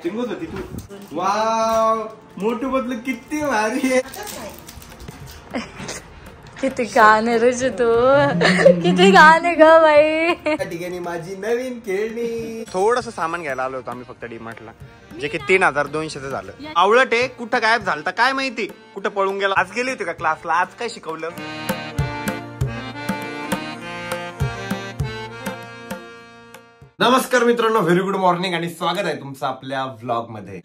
टिंगूच होती तू. वाव मोठू बदल किती भारी आहे. किती गाणे रे तू, किती गाणे ग बाई. त्या ठिकाणी माझी नवीन खेळणी. थोडस सामान घ्यायला आलो होतो आम्ही फक्त डीमार्टला, जे की 3200 झालं. आवळट आहे, कुठं गायब झालं काय माहिती, कुठं पळून गेला. आज गेली होती का क्लासला? आज काय शिकवलं? नमस्कार मित्रांनो, व्हेरी गुड मॉर्निंग आणि स्वागत आहे तुमचं आपल्या व्लॉग मध्ये.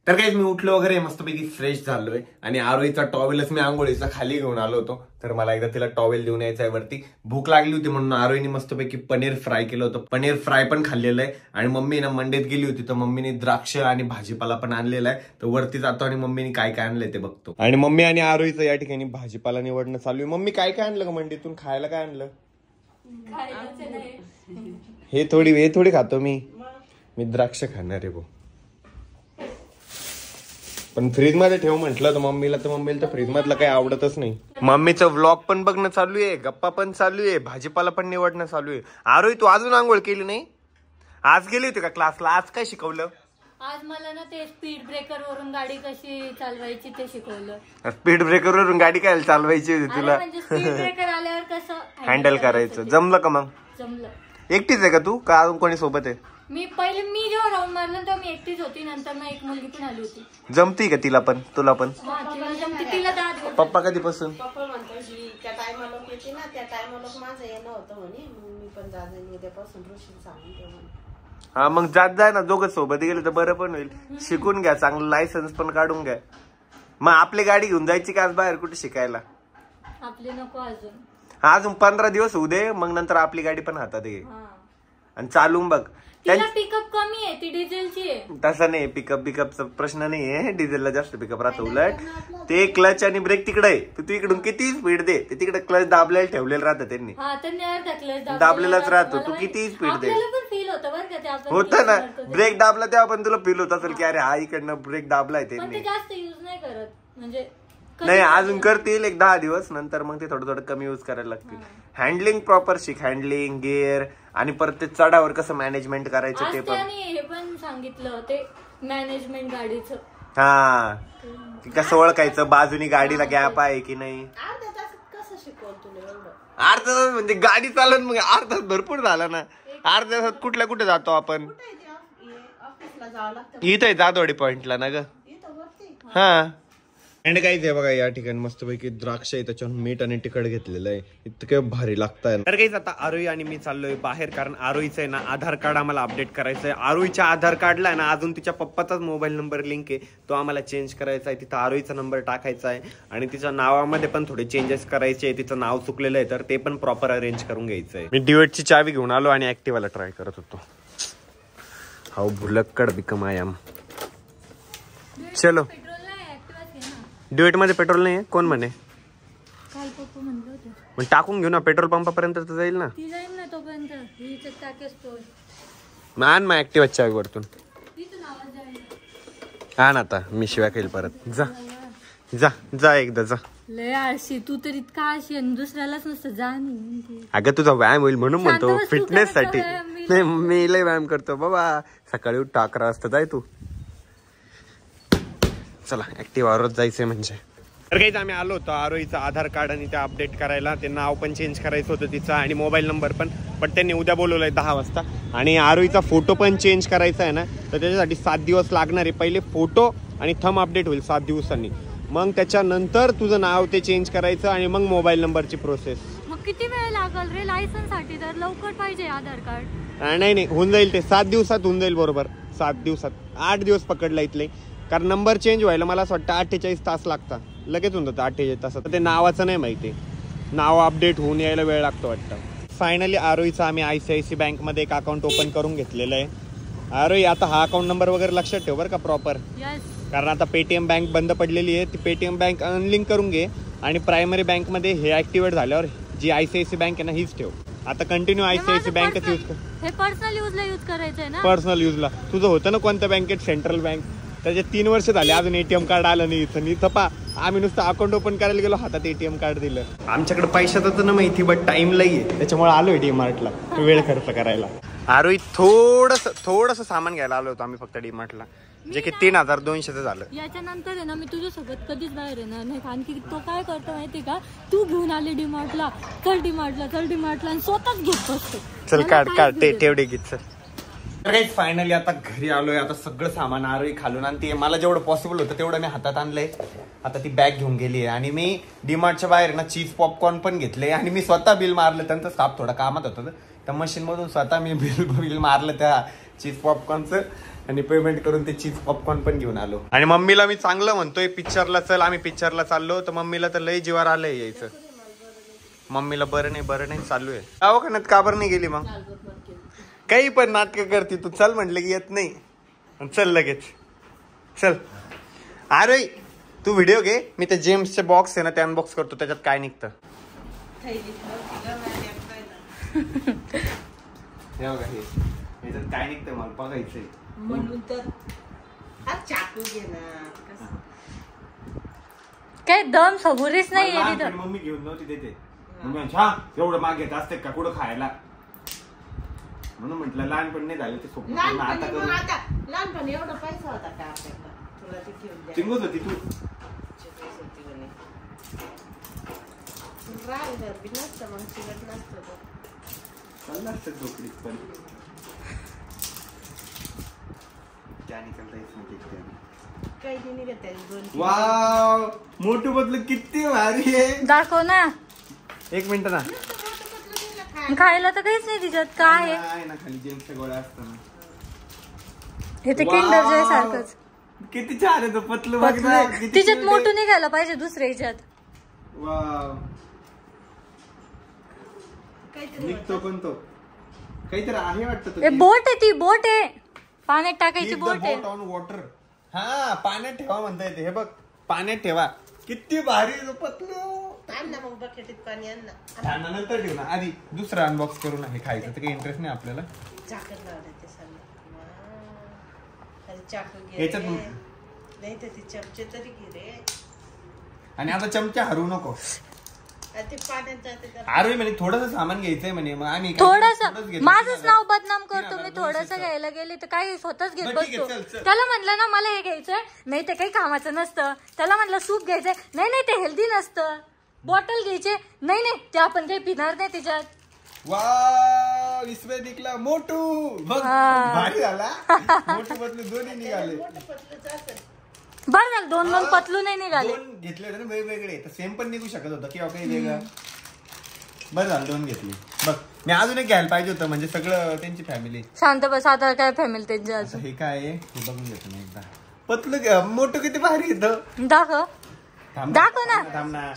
तर काही मी उठलो वगैरे मस्तपैकी फ्रेश झालोय आणि आरोहीचा टॉवेलच मी आंघोळीचा खाली घेऊन आलो होतो. तर मला एकदा तिला टॉवेल देऊन यायचा आहे वरती. भूक लागली होती म्हणून आरोहीने मस्तपैकी पनीर फ्राय केलं होतं. पनीर फ्राय पण खाल्लेलं आहे आणि मम्मी ना मंडईत गेली होती तर मम्मीने द्राक्ष आणि भाजीपाला पण आणलेला आहे. तर वरती जातो आणि मम्मीने काय काय आणलंय ते बघतो. आणि मम्मी आणि आरोहीचं या ठिकाणी भाजीपाला निवडणं चालू आहे. मम्मी काय काय आणलं का मंडईतून? खायला काय आणलं? हे थोडी खातो मी द्राक्ष खाणार आहे भाऊ. पण फ्रीज मध्ये ठेव म्हटलं तर मम्मीला तर फ्रीज मधलं काही आवडतच नाही. मम्मीचं व्लॉग पण बघणं चालू आहे, गप्पा पण चालू आहे, भाजीपाला पण निवडणं चालू आहे. आरोही तू अजून आंघोळ केली नाही? आज गेली होती का क्लासला? आज काय शिकवलं? आज मला ना ते स्पीड ब्रेकर वरून गाडी कशी चालवायची ते शिकवलं. स्पीड ब्रेकर वरून गाडी काय चालवायची होती तुला? स्पीड ब्रेकर आल्यावर कसं हँडल करायचं जमलं का? मग जमलं. एकटीच आहे का तू का अजून कोणी सोबत आहे? मी जेव्हा राऊंड मारलं तेव्हा मी एकटीच होती. नंतर मग एक मुलगी पण आली होती. जमती का तिला पण? तुला पण? तिला पप्पा कधीपासून? पप्पा म्हणतो त्या टायमाला येते ना, त्या टायमाला माझं येणं होतं म्हणे, मी पण जाते उद्यापासून ऋषी सांगून ठेव म्हणे. हा मग जात जाय ना, दोघं सोबत गेले तर बरं पण होईल. शिकून घ्या, चांगलं लायसन्स पण काढून घ्या. मग आपली गाडी घेऊन जायची का आज बाहेर कुठे शिकायला? आपली नको अजून 15 दिवस होऊ दे, मग नंतर आपली गाडी पण हातात घे आणि चालून बघ. पिकअप कमी आहे, ती डिझेलची आहे. तसं नाही, पिकअपचा प्रश्न नाहीये. डिझेलला जास्त पिकअप राहतं. उलट ते क्लच आणि ब्रेक तिकडे आहे. तू इकडून किती स्पीड दे, ते तिकडे क्लच दाबलेलं ठेवलेलं राहतं त्यांनी. दाबलेलाच राहतो. तू किती स्पीड दे होतं ना. ब्रेक दाबला तेव्हा पण तुला फील होत असेल की अरे हा इकडनं ब्रेक दाबलाय त्यांनी. जास्त युज नाही करत म्हणजे नाही, अजून करतील एक 10 दिवस नंतर मग ते थोडं कमी युज करायला लागतील. हँडलिंग प्रॉपर शिक, हँडलिंग गिअर आणि परत ते चढावर कसं मॅनेजमेंट करायचं ते पण सांगितलं. ते मॅनेजमेंट गाडीचं कसं ओळखायचं, बाजूनी गाडीला गॅप आहे की नाही. अर्ध्या तासात कसं शिकवल तुला एवढं? अर्धा तास म्हणजे गाडी चालवून मग अर्धा तास भरपूर झाला ना. अर्ध्या तासात कुठे जातो आपण? ऑफिसला जावं लागतं. इथं आहे जाधवडी पॉइंटला ना ग. हा अँड काहीच आहे बघा, या ठिकाणी मस्तपैकी द्राक्ष आहे, त्याच्यावर मीठ आणि तिखट घेतलेलं आहे. इतकं भारी लागतंय. तर काहीच आता आरोही आणि मी चाललोय बाहेर, कारण आरोहीचं आहे ना आधार कार्ड आम्हाला अपडेट करायचं आहे. आरोहीच्या आधार कार्डला आहे ना अजून तिच्या पप्पाचाच मोबाईल नंबर लिंक आहे, तो आम्हाला चेंज करायचा आहे. तिथं आरोहीचा नंबर टाकायचा आहे आणि तिच्या नावामध्ये पण थोडे चेंजेस करायचे आहे. तिचं नाव चुकलेलं आहे तर ते पण प्रॉपर अरेंज करून घ्यायचं आहे. मी ड्युएटची चावी घेऊन आलो आणि ऍक्टिव्हाला ट्राय करत होतो. हाऊ भुलक्कड बिकम आय एम. चलो, ड्युएट मध्ये पेट्रोल नाही आहे कोण म्हणे? मग टाकून घेऊ ना, पेट्रोल पंपापर्यंत तर जाईल ना. आण मग ऍक्टिव्हा चावी वरतून आण. आता मी शिवाय खाईल परत. जा जा जा एकदा जा. लय आळशी तू तर इतका आळशी आणि दुसऱ्यालाच नसतं जा. अगं तुझा व्यायाम होईल म्हणून म्हणतो, फिटनेस साठी. नाही मी लय व्यायाम करतो बाबा. सकाळी उठ 11 वाजता जाय तू. चला ऍक्टिव्हावरच जायचंय म्हणजे. तर काहीच आम्ही आलो होतो आरोहीचं आधार कार्ड आणि ते अपडेट करायला. ते नाव पण चेंज करायचं होतं तिचं आणि मोबाईल नंबर पण त्यांनी उद्या बोलवलंय 10 वाजता. आणि आरोहीचा फोटो पण चेंज करायचा आहे ना, तर त्याच्यासाठी 7 दिवस लागणार आहे. पहिले फोटो आणि थंब अपडेट होईल 7 दिवसांनी, मग त्याच्यानंतर तुझं नाव ते चेंज करायचं आणि मग मोबाईल नंबरची प्रोसेस. मग किती वेळ लागल रे लायसन्स साठी? तर लवकर पाहिजे आधार कार्ड. नाही होऊन जाईल ते 7 दिवसात होऊन जाईल. बरोबर 7 दिवसात. 8 दिवस पकडला इथले, कारण नंबर चेंज व्हायला मला असं वाटतं 48 तास लागतात. लगेच होऊन जातं 48 तासात. ते नावाचं नाही माहिती, नाव अपडेट होऊन यायला वेळ लागतो वाटतं. फायनली आरोहीचं आम्ही ICICI बँकमध्ये एक अकाउंट ओपन करून घेतलेलं आहे. आरोही आता हा अकाउंट नंबर वगैरे लक्षात ठेव बरं का प्रॉपर, कारण आता पेटीएम बँक बंद पडलेली आहे. ती पेटीएम बँक अनलिंक करून घे आणि प्रायमरी बँकमध्ये हे ऍक्टिव्हेट झाल्यावर जी ICICI बँक आहे ना हीच ठेव. आता कंटिन्यू ICICI बँकच यूज कर. हे पर्सनल यूजला यूज करायचं आहे ना? पर्सनल यूजला. तुझं होतं ना कोणत्या बँकेत? Central bank. त्याचे 3 वर्ष झाले अजून ATM कार्ड आलं नाही इथं. इथं पा आम्ही नुसतं अकाउंट ओपन करायला गेलो, हातात ATM कार्ड दिलं. आमच्याकडे पैशाचं तर ना माहिती, बट टाइम लई आहे, त्याच्यामुळे आलोय DMartला वेळ खर्च करायला. आरोही थोडस सामान घ्यायला आलो होतो आम्ही फक्त DMartला, जे की 3200 झालं. याच्यानंतर आहे ना मी तुझ्यासोबत कधीच बाहेर येणार नाही, कारण की तो काय करतो माहितीये का, तू घेऊन आले DMartला, चल DMartला आणि स्वतःच घेत बसतो. चल काढ तेवढे गीत. चल फायनली आता घरी आलोय. आता सगळं सामान आरोही खालून आणते. मला जेवढं पॉसिबल होतं तेवढं मी हातात आणलंय. आता ती बॅग घेऊन गेली आहे आणि मी DMartच्या बाहेर ना चीज पॉपकॉर्न पण घेतले आणि मी स्वतः बिल मारलं. त्यांचं स्टाफ थोडा कामात होतं, त्या मशीन मधून स्वतः मी बिल मारलं त्या चीज पॉपकॉर्नचं आणि पेमेंट करून ते चीज पॉपकॉर्न पण घेऊन आलो. आणि मम्मीला मी चांगलं म्हणतोय पिक्चरला चल, आम्ही पिक्चरला चाललो, तर मम्मीला तर लय जीवार आलंय यायचं. मम्मीला बरं नाही चालू आहे. दवाखान्यात का बरं नाही गेली मग? काही पण नाटक करते तू. चल म्हटलं की येत नाही, चल लगेच चल. अरे तू व्हिडिओ घे, मी ते जेम्सचे बॉक्स आहे ना ते अनबॉक्स करतो, त्याच्यात काय निघतं याच्यात काय निघतं मला बघायचंय. म्हणून तर चाकू घे ना. काय दम सबुरीच नाही. मम्मी घेऊन नव्हती देते, एवढं माग घेत असते का कुठं खायला, म्हणून म्हटलं लहानपण नाही झालं ते स्वप्न. लहानपणी एवढा पैसा होता का आपल्याकडे? तुला ती घेऊन चिंगूच होती तू. नसतं मग चिकट नसतं चाललं असतं झोपडीत पण. काही निघत आहे. वाव मोठू बदल किती भारी आहे. दाखव ना. एक मिनिट ना. खायला तर काहीच नाही तिच्यात. काय आहे ना खाली जेम्सच्या गोळ्या असताना. हे तर किंडर जॉय सारखंच. किती छान आहे तो पतलू बघ ना. तिच्यात मोठं निघायला पाहिजे दुसऱ्या ह्याच्यात. वाव निघतो पण तो काहीतरी आहे वाटतं. बोट आहे, ती बोट आहे, पाण्यात टाकायची बोट आहे. On water. हा पाण्यात ठेवा म्हणता येते. हे बघ पाण्यात ठेवा. किती भारी पतलू. ना मग बकेटीत पाणी आण ना. नंतर ठेवू ना, आधी दुसरं अनबॉक्स करू ना. हे खायचं तर काही इंटरेस्ट नाही आपल्याला. झाकण लावलं ते सगळं. चाकू घे नाही तर ती चमचे तरी घे रे. आणि आता चमचा हरवू नको. ते पाण्यात जाते. अरे म्हणे थोडस सामान घ्यायचंय म्हणे, मग आम्ही थोडस माझंच नाव बदनाम करतो. मी थोडस घ्यायला गेले तर काही स्वतःच घेत बसतो. त्याला म्हणलं ना मला हे घ्यायचंय, नाही ते काही कामाचं नसतं. त्याला म्हणलं सूप घ्यायचंय, नाही ते हेल्दी नसतं. बॉटल घ्यायचे, नाही ते आपण काही पिणार नाही त्याच्यात. वाव इसमें निकला मोटू. भारी झाला. मोटू पतलू दोन्ही निघाले. बरं झालं दोन पतलू नाही निघाले. दोन घेतले होते ना वेगवेगळे, तर सेम पण निघू शकत होतं किंवा काही वेगळं. बरं झालं दोन घेतली. बघ मी अजून एक घ्यायला पाहिजे होतं, म्हणजे सगळं त्यांची फॅमिली. शांत बस. आता काय फॅमिली त्यांची अजून. हे काय आहे हे बघून घेतो मी एकदा. पतलू मोटू किती भारी येतं. दाखव ना. थांब ना.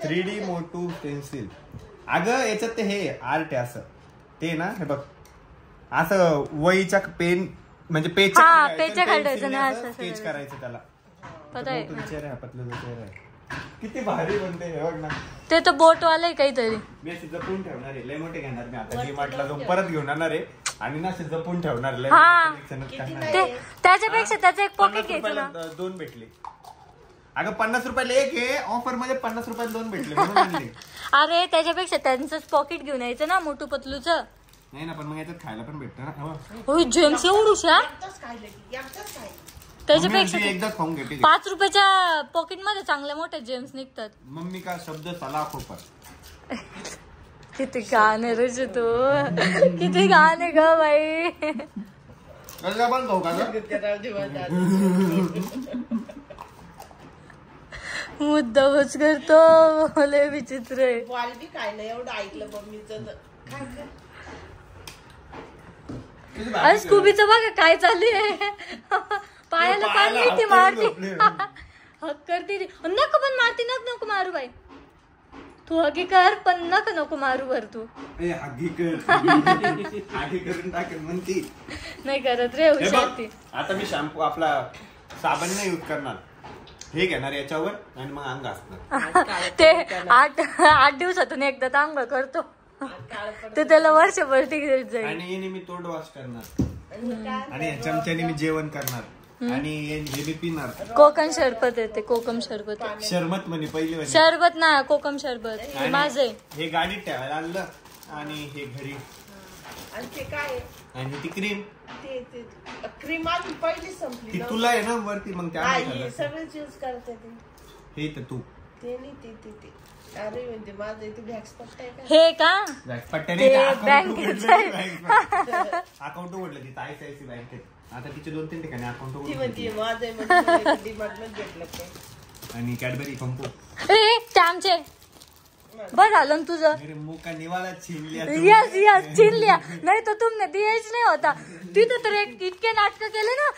3D मोटू पेन्सिल. अगं याच्यात ते हे आर्ट आहे असं ते ना. हे बघ असं वहीच्या पेन म्हणजे पेजच्या खालचं ना स्केच करायचं त्याला. पता आहे पतलूचा चेहरा आहे. किती भारी बनते हे बघ ना. ते तर बोट वाले काहीतरी. मी अशी जपून ठेवणार आहे. लय मोठे घेणार मी आता. DMartला जाऊन परत घेऊन येणार आहे आणि ना असे जपून ठेवणार. त्याच्यापेक्षा त्याचं एक पॉकेट घ्यायचं ना. 2 भेटले. अगं 50 रुपयाला एक आहे. ऑफर मध्ये 50 रुपयाला 2 भेटले म्हणून आणले. अरे त्याच्यापेक्षा त्यांचंच पॉकेट घेऊन यायचं ना मोठू पतलूच. नाही ना पण मग याच्यात खायला पण भेटतं ना. हो जेम्स एवढूशा. त्याच्यापेक्षा एकदा खाऊन घेते. 5 रुपयाच्या पॉकेट मध्ये चांगल्या मोठ्या जेम्स निघतात. मम्मी का शब्द चला खोपर. किती गाणे रे तू. किती गाणे ग बाई. पण खाऊ का मुद्दामच करतो. लय विचित्र आहे. बॉल बी खायला एवढं ऐकलं मम्मीचं. अरे स्कूबीचं बघा काय चालू आहे. पायाला पाणी ती मारते. हक करते नको पण मारती. नको मारू बाई. तू हगी कर पण नको मारू बर. तू नाही करत रे हुशार. आता मी शॅम्पू आपला साबण नाही यूज करणार. हे घेणार याच्यावर आणि मग अंग असणार. ते 8 दिवसातून एकदा अंग करतो. ते त्याला वर्षभर टिकत जाईल. आणि मी तोंड वॉश करणार आणि चमच्याने मी जेवण करणार. आणि हे बी पिणार. कोकम शरबत येते, कोकम शरबत. शरबत म्हणे पहिली शरबत ना, कोकम शरबत माझे. हे गाडीत ठेवायला आणलं आणि हे घरी. आणि ते काय आणि ती क्रीम, क्रीम अजून पहिली संपली. ती तुला आहे ना वरती, मग त्या सगळेच यूज करते ते. हे तर तू ते नाही ते अरे म्हणजे माझं इथे बॅग्स पट्टा आहे का? हे का पट्ट्याने बँकेचं अकाउंट उघडलं तिथं ICICI बँकेत. आता तिचे 2-3 ठिकाणी अकाउंट ती म्हणते माझं आहे म्हणजे डिमांड घेतलं काय. आणि कॅडबरी पंपो. ए ते आमचे बस झालं ना तुझं. मेरे मुंह का निवाला छीन लिया. यस यस छीन लिया, नाही तर तुमने दियाच नाही होता. तिथं तर इतके नाटक केले ना,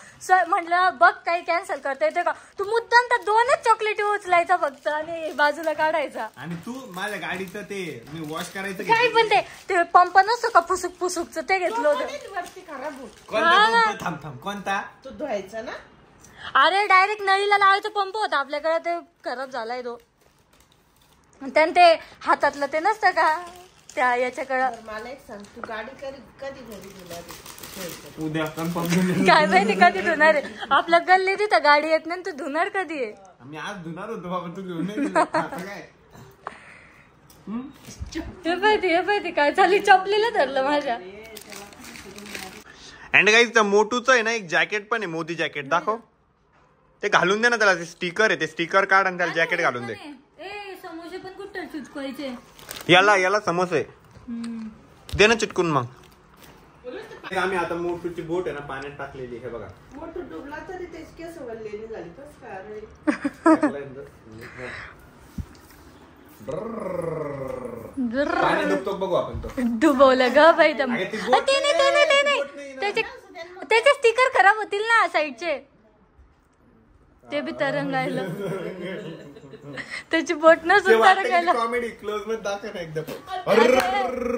म्हटलं बघ काही कॅन्सल करता येते का. तू मुद्दाम तर 2च चॉकलेट उचलायचा फक्त आणि बाजूला काढायचा. आणि तू माझ्या गाडीचं ते मी वॉश करायचं काय पण ते पंप नसतो का फुसुक फुसुकचं, ते घेतलं होतं. वरती खराब होत. कोणता पंप? थांब कोणता? तू धुवायचा ना. अरे डायरेक्ट नळीला लावायचा पंप होता आपल्याकडे, ते खराब झालाय तो. त्यानं ते हातातलं ते नसतं का त्या याच्याकडं. मला एक सांग, तू गाडी कधी घरी धुणार? उद्या कन्फर्म. काय माहिती कधी धुणार आहे. आपल्या गल्ली तिथं गाडी येत नाही, तू धुणार कधी आहे. मी आज धुणार होतो बाबा, तू घेऊन नाही दिलं. आता काय हे पाहिजे काय झाली, चपलीला धरलं माझ्या. अँड गाईज त्या मोटूचं आहे ना एक जॅकेट पण आहे, मोदी जॅकेट दाखव. ते घालून दे ना त्याला, ते स्टिकर आहे, ते स्टिकर काढ आणि त्याला जॅकेट घालून दे. समोसे पण कुठं चिटकवायचे. याला समोसे दे ना चिटकून. मग आम्ही आता मोटूची बोट आहे ना पाण्यात टाकलेली, हे बघा. मोठू डुबला तरी त्याची केस वळलेली झाली. पाणी डुबतो बघू आपण तो. डुबवलं ग बाई. ते नाही त्याचे स्टिकर खराब होतील ना साईडचे, ते बी तरंगायला. त्याची बोट नसून तरंगायला. कॉमेडी क्लोज मध्ये दाखव ना एकदम.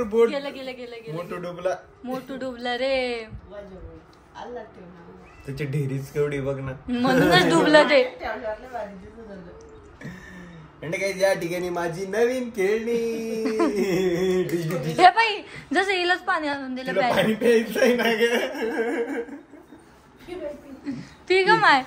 बोट गेलं मोटू डुबला रे. त्याची ढेरीच केवढी बघ ना, म्हणूनच डुबलं ते. म्हणजे काही या ठिकाणी माझी नवीन खेळणी. हे बाई जसं हिलाच पाणी आणून दिलं पाणी प्यायचंय ना पी ग माय.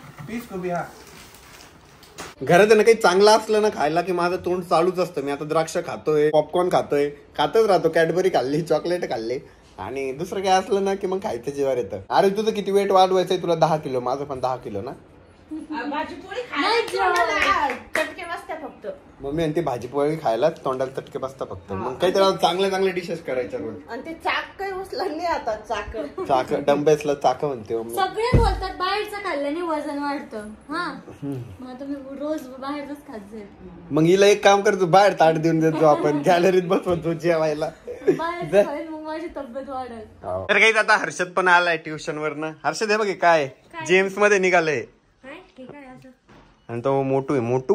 घरात ना काही चांगलं असलं ना खायला की माझं तोंड चालूच असतं. मी आता द्राक्ष खातोय, पॉपकॉर्न खातच राहतो, कॅडबरी खाल्ली, चॉकलेट खाल्ले, आणि दुसरं काय असलं ना की मग खायचं जीवावर येतं. अरे तुझं किती वेट वाढवायचंय तुला? 10 किलो. माझं पण 10 किलो ना. चटके बसत्या फक्त. मम्मी आणि ती भाजीपोळी खायला तोंडाला चटके बसता फक्त. मग काहीतरी चांगले डिशेस करायच्या रोज. आणि ते चाक काही उचललं नाही आता. चाक डंबेसला चाक म्हणते मम्मी. सगळे बोलतात बाहेरचं खाल्ल्याने वजन वाढतं. हा मग आता मी रोज बाहेरच खात जाईल. मग हिला एक काम करतो, बाहेर ताट देऊन देतो आपण, गॅलरीत बसवतो जेवायला. मग माझी तब्येत वाढेल. तर काही आता हर्षद पण आलाय ट्युशन वरनं. हर्षद हे बघ काय जेम्स मध्ये निघालंय, आणि तो मोटू आहे मोटू.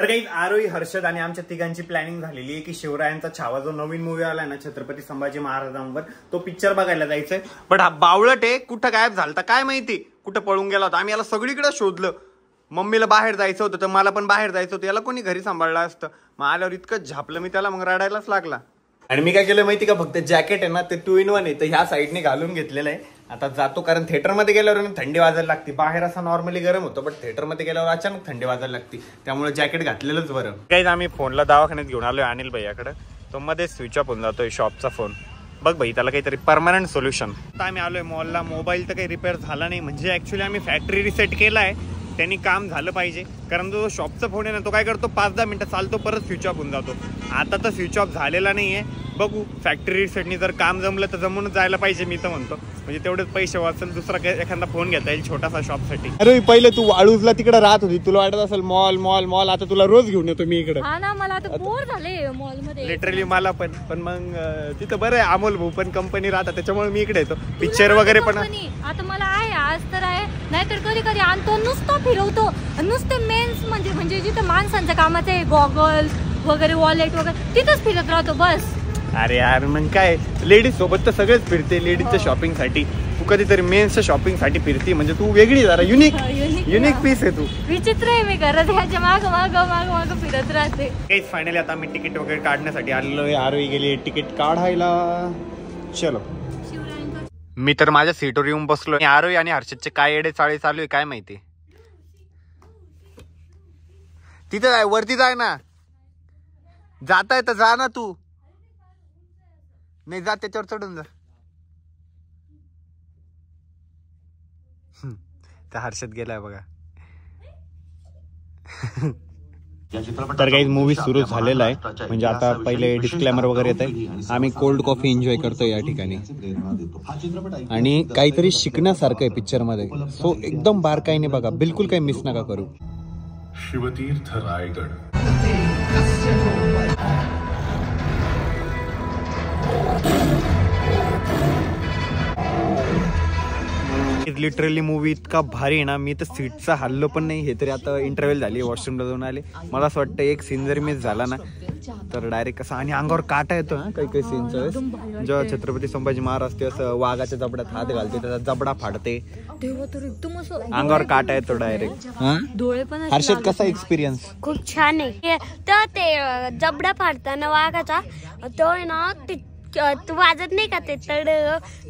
तर काही आरोही, हर्षद आणि आमच्या तिघांची प्लॅनिंग झालेली आहे की शिवरायांचा छावा जो नवीन मूवी आलाय ना छत्रपती संभाजी महाराजांवर, तो पिक्चर बघायला जायचंय. बट हा बावळट आहे, कुठं गायब झालता काय माहिती, कुठं पळून गेला होता. आम्ही याला सगळीकडे शोधलं. मम्मीला बाहेर जायचं होतं तर मला पण बाहेर जायचं होतं, याला कोणी घरी सांभाळलं असतं. मग आल्यावर इतकं झापलं मी त्याला, मग रडायलाच लागला. आणि मी काय केलं माहिती का, फक्त जॅकेट आहे ना ते 2 in 1 आहे, तर ह्या साईडने घालून घेतलेलं आहे. आता जातो, कारण थिएटरमध्ये गेल्यावर थंडी वाजायला लागते. बाहेर असं नॉर्मली गरम होतं, बट थिएटरमध्ये गेल्यावर अचानक थंडी वाजायला लागते, त्यामुळे जॅकेट घातलेलंच बरं. काही आम्ही फोनला दवाखान्यात घेऊन आलोय अनिल भैयाकडे. तो मध्ये स्विच ऑफ होऊन जातोय शॉपचा फोन. बघ भाई त्याला काहीतरी परमनंट सोल्युशन. आता आम्ही आलोय मॉलला. मोबाईल तर काही रिपेअर झाला नाही, म्हणजे ऍक्च्युली आम्ही फॅक्टरी रिसेट केलाय, त्यांनी काम झालं पाहिजे. कारण जो शॉपचा फोन आहे ना तो काय करतो 5-10 मिनिटं चालतो, परत स्विच ऑफ होऊन जातो. आता तर स्विच ऑफ झालेला नाहीये. बघू फॅक्टरी रिसेटनी जर काम जमलं तर जमूनच जायला पाहिजे मी तर म्हणतो, म्हणजे तेवढेच पैसे वाचेल. दुसरा एखादा फोन घेता येईल छोटासा शॉपसाठी. अरे पहिले तू वाळूजला तिकडे राहत होती, तुला वाटत असेल मॉल मॉल मॉल, आता तुला रोज घेऊन येतो मी इकडे. हा ना, मला आता बोर झाले मॉल मध्ये लिटरली. मला पण मग तिथं बरं आहे, अमोल भाऊ पण कंपनी राहतात, त्याच्यामुळे मी इकडे येतो. पिक्चर वगैरे पण आता मला आहे, आज तर आहे, नाहीतर कधी कधी आणतो, नुसतं फिरवतो. नुसते मेन्स म्हणजे जिथं माणसांच्या कामाचे गॉगल्स वगैरे, वॉलेट वगैरे, तिथंच फिरत राहतो बस. अरे यार मग काय, लेडीज सोबत तर सगळेच फिरते लेडीजच्या शॉपिंग साठी. तू कधीतरी मेन्सच्या शॉपिंग साठी फिरते, म्हणजे तू वेगळी जरा युनिक पीस आहे तू. विचित्र आहे, मी घरात ह्याच्या माग फिरत राहते. काहीच फायनली आता आम्ही तिकीट वगैरे काढण्यासाठी आलेलो आहे. आरोही गेली तिकीट काढायला. चलो मी तर माझ्या सीटवर येऊन बसलो. आरोही आणि हर्षदचे काय येडे चाळे चालू आहे काय माहिती. तिथे जाय, वरती जाय ना. जाता येतं जा ना तू. नाही जा त्याच्यावर चढून जा. त्या हर्षद गेलाय बघा. तर काही मूवी सुरू झालेला आहे. म्हणजे आता पहिले डिस्क्लेमर वगैरे येत आहे. आम्ही कोल्ड कॉफी एन्जॉय करतो या ठिकाणी आणि काहीतरी शिकण्यासारखं आहे पिक्चर मध्ये. सो एकदम बारकाईने बघा, बिलकुल काही मिस नका करू. शिवतीर्थ रायगड. लिटरली मूवी इतका भारी आहे ना, मी तर सीटचा हल्लो पण नाही. हे तरी आता इंटरव्हल झाली, वॉशरूमला जाऊन आले. मला असं वाटतं एक सीन जरी मिस झाला ना तर डायरेक्ट असं आणि अंगावर काटा येतो. काही काही सीनचं जेव्हा छत्रपती संभाजी महाराज ते असं वाघाच्या जबड्यात हात घालते, त्याचा जबडा फाडते, अंगावर काटा येतो डायरेक्ट. डोळे पण हर्षद कसा एक्सपिरियन्स? खूप छान आहे. तर ते जबडा फाडताना वाघाचा तो आहे ना, तू वाजत नाही का ते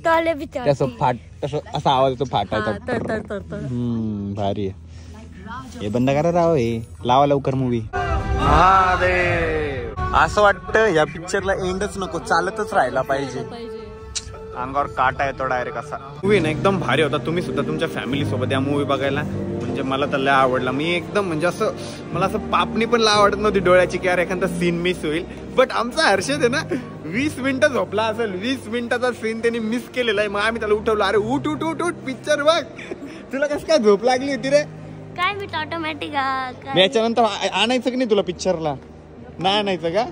तळे भीतर त्याचं फाट असा आवाज येतो फाटायचा. भारी आहे. हे बंद करा राव, हे लावा लवकर मूवी. असं वाटतं या पिक्चरला एंडच नको, चालतच राहायला पाहिजे. अंगावर काटा येतो डायरेक्ट असा. मूवी ना एकदम भारी होता. तुम्ही सुद्धा तुमच्या फॅमिली सोबत या मूवी बघायला. म्हणजे मला तर लय आवडला. मी एकदम म्हणजे असं मला असं पापणी पण लय आवडत नव्हती डोळ्याची की यार एखादा सीन मिस होईल. बट आमचा हर्षद आहे ना 20 मिनिटं झोपला असेल. 20 मिनिटाचा सीन त्यांनी मिस केलेला आहे. मग आम्ही त्याला उठवलं, अरे उठ उठ उठ उठ पिक्चर बघ. तुला कसं काय झोप लागली होती रे? काय मी ऑटोमॅटिक याच्यानंतर आणायचं की नाही तुला पिक्चरला? नाही आणायचं का?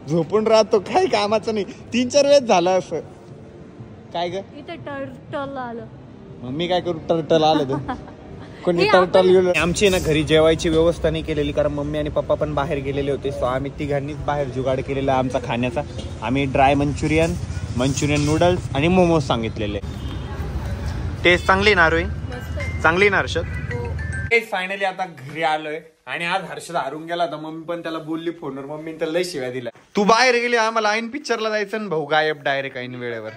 झोपून राहतो, काही कामाचं नाही. 3-4 वेळेस झालं असं. काय ग इथे टर्टल आलं. मग मी काय करू? टर्टल आलं तर कोणी टर्टल गेलो. आमची ना घरी जेवायची व्यवस्था नाही केलेली, कारण मम्मी आणि पप्पा पण बाहेर गेलेले होते. सो आम्ही तिघांनीच बाहेर जुगाड केलेला आमचा खाण्याचा. आम्ही ड्राय मंचुरियन नूडल्स आणि मोमोज सांगितलेले. टेस्ट चांगली ना रोही? चांगली ना हर्षद? फायनली आता घरी आलोय आणि आज हर्षद हारून गेला होता. मम्मी पण त्याला बोलली फोनवर, मम्मीने त्याला लय शिव्या दिल्या. तू बाहेर गेली, आम्हाला ऐन पिक्चरला जायचं ना भाऊ, गायब डायरेक्ट ऐन वेळेवर.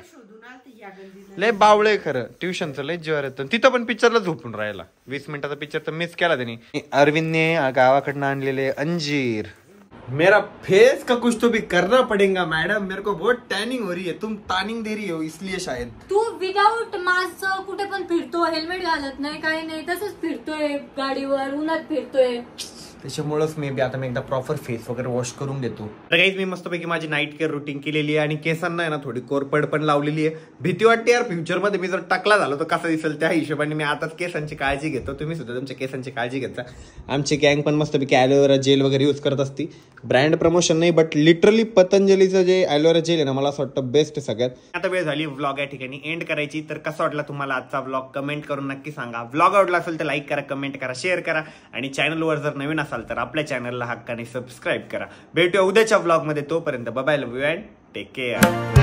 लय बावळे खरं. ट्युशनचं लय जीवार येतं. तिथं पण पिक्चरला झोपून राहिला. 20 मिनिटाचा पिक्चर तर मिस केला त्यांनी. अरविंदने गावाकडनं आणलेले अंजीर. मेरा फेस का कुछ तो भी करना पड़ेगा मैडम, मेरे को बहुत टैनिंग हो रही है. तुम टैनिंग दे रही हो इसलिए शायद. तू विदाउट मास्क कुठे पण फिरतो, हेल्मेट घालत नाही, काही नाही, तसंच फिरतोय गाडीवर, उन्हात फिरतोय. त्याच्यामुळेच मी आता मी एकदा प्रॉपर फेस वगैरे वॉश करून घेतो. तर काहीच मी मस्तपैकी माझी नाईट केअर रुटीन केलेली आहे आणि केसांना आहे ना थोडी कोरपड पण लावलेली आहे. भीती वाटते यार फ्युचरमध्ये मी जर टाकला झालो तर कसा दिसेल, त्या हिशोबाने मी आताच केसांची काळजी घेतो. तुम्ही सुद्धा तुमच्या केसांची काळजी घेता. आमची गँग पण मस्तपैकी ॲलोवेरा जेल वगैरे यूज करत असती. ब्रँड प्रमोशन नाही, बट लिटरली पतंजलीचं जे ॲलोवेरा जेल आहे ना, मला असं वाटतं बेस्ट सगळ्यात. आता वेळ झाली व्लॉग या ठिकाणी एंड करायची. तर कसा वाटला तुम्हाला आजचा व्लॉग कमेंट करून नक्की सांगा. व्लॉग आवडला असेल तर लाईक करा, कमेंट करा, शेअर करा आणि चॅनलवर जर नवीन असाल तर आपल्या चॅनलला हक्काने सबस्क्राईब करा. भेटूया उद्याच्या व्लॉग मध्ये. तोपर्यंत bye bye, love you and take care.